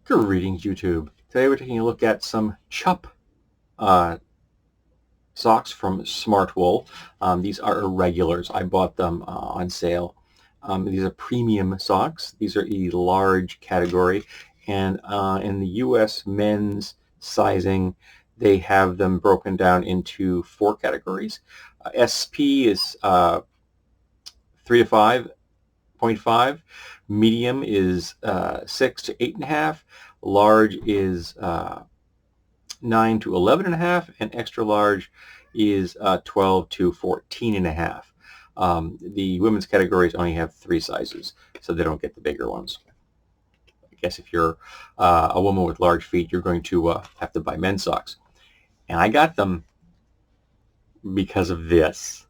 Greetings, YouTube. Today we're taking a look at some Chup socks from Smartwool. These are irregulars. I bought them on sale. These are premium socks. These are a large category, and in the U.S. men's sizing, they have them broken down into 4 categories. SP is 3 to 5.5. Medium is 6 to 8.5. Large is 9 to 11.5, and extra large is 12 to 14.5. The women's categories only have 3 sizes, so they don't get the bigger ones. I guess if you're a woman with large feet, you're going to have to buy men's socks. And I got them because of this.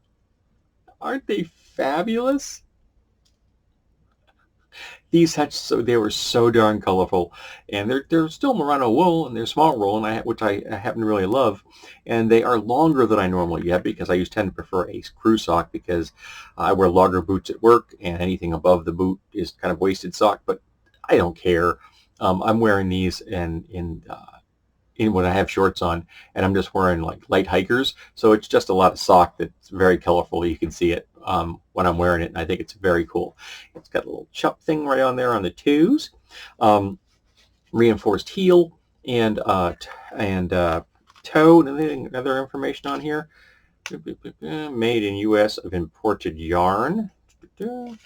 Aren't they fabulous? These they were so darn colorful, and they're still merino wool, and they're Smartwool, and which I happen to really love, and they are longer than I normally get because I tend to prefer a crew sock because I wear longer boots at work, and anything above the boot is kind of wasted sock. But I don't care. I'm wearing these in when I have shorts on, and I'm just wearing like light hikers, so it's just a lot of sock that's very colorful. You can see it when I'm wearing it, and I think it's very cool. It's got a little Chup thing right on there on the toes, reinforced heel, and toe. And other information on here. Made in U.S. of imported yarn. No,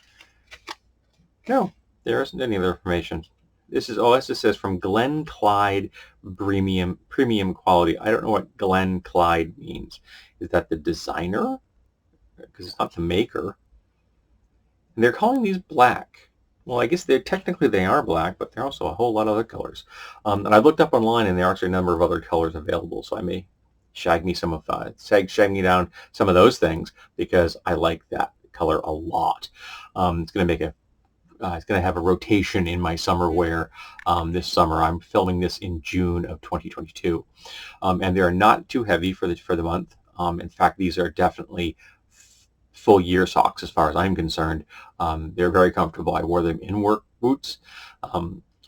there isn't any other information. This says from Glen Clyde premium quality. I don't know what Glen Clyde means. Is that the designer? Because it's not the maker. And they're calling these black. Well, I guess they are black, but they're also a whole lot of other colors. And I looked up online, and there are actually a number of other colors available. So I may shag me down some of those things because I like that color a lot. It's going to make it's going to have a rotation in my summer wear this summer. I'm filming this in June of 2022, and they're not too heavy for the month. In fact, these are definitely full year socks as far as I'm concerned. They're very comfortable. I wore them in work boots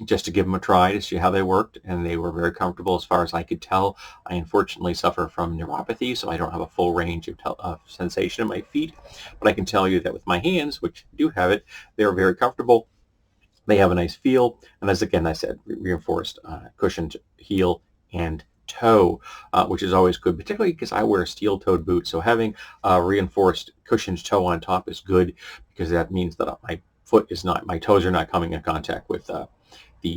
just to give them a try to see how they worked, and they were very comfortable as far as I could tell. I unfortunately suffer from neuropathy, so I don't have a full range of sensation in my feet, but I can tell you that with my hands, which do have it, they're very comfortable. They have a nice feel, and as again I said, reinforced cushioned heel and toe, which is always good, particularly because I wear steel-toed boots, so having a reinforced cushioned toe on top is good because that means that my toes are not coming in contact with the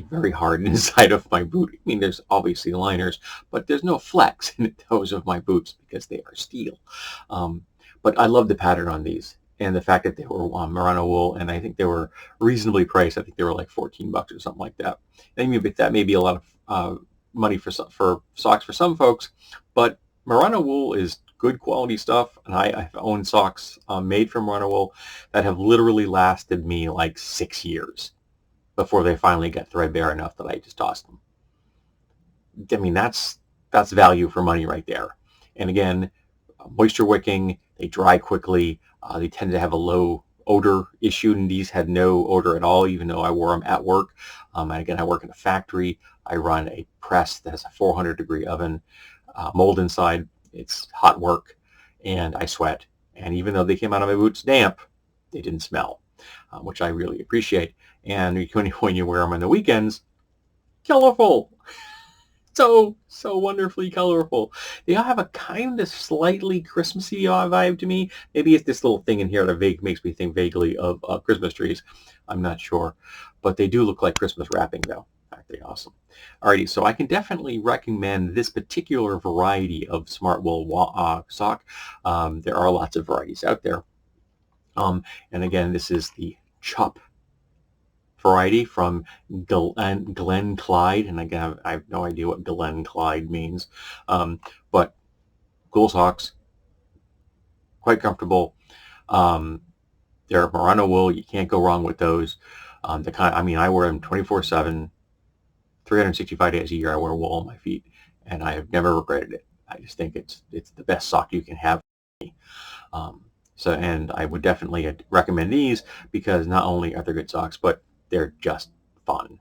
very hard inside of my boot. I mean, there's obviously liners, but there's no flex in the toes of my boots because they are steel. But I love the pattern on these, and the fact that they were merino wool, and I think they were reasonably priced. I think they were like $14 or something like that. That may be a lot of money for socks for some folks, but merino wool is good quality stuff, and I've owned socks made from merino wool that have literally lasted me like 6 years before they finally get threadbare enough that I just tossed them. I mean, that's value for money right there. And again, moisture wicking, they dry quickly, they tend to have a low odor issue, and these had no odor at all, even though I wore them at work. And again, I work in a factory. I run a press that has a 400-degree oven, mold inside. It's hot work, and I sweat. And even though they came out of my boots damp, they didn't smell, which I really appreciate. And when you wear them on the weekends, colorful. So wonderfully colorful. They all have a kind of slightly Christmassy vibe to me. Maybe it's this little thing in here that makes me think vaguely of Christmas trees. I'm not sure. But they do look like Christmas wrapping, though. They're awesome. Alrighty, so I can definitely recommend this particular variety of Smartwool sock. There are lots of varieties out there. And again, this is the Chup variety from Glen Clyde, and again, I have no idea what Glen Clyde means, but cool socks, quite comfortable. They're merino wool. You can't go wrong with those. I wear them 24/7, 365 days a year. I wear wool on my feet, and I have never regretted it. I just think it's the best sock you can have. And I would definitely recommend these because not only are they good socks, but they're just fun.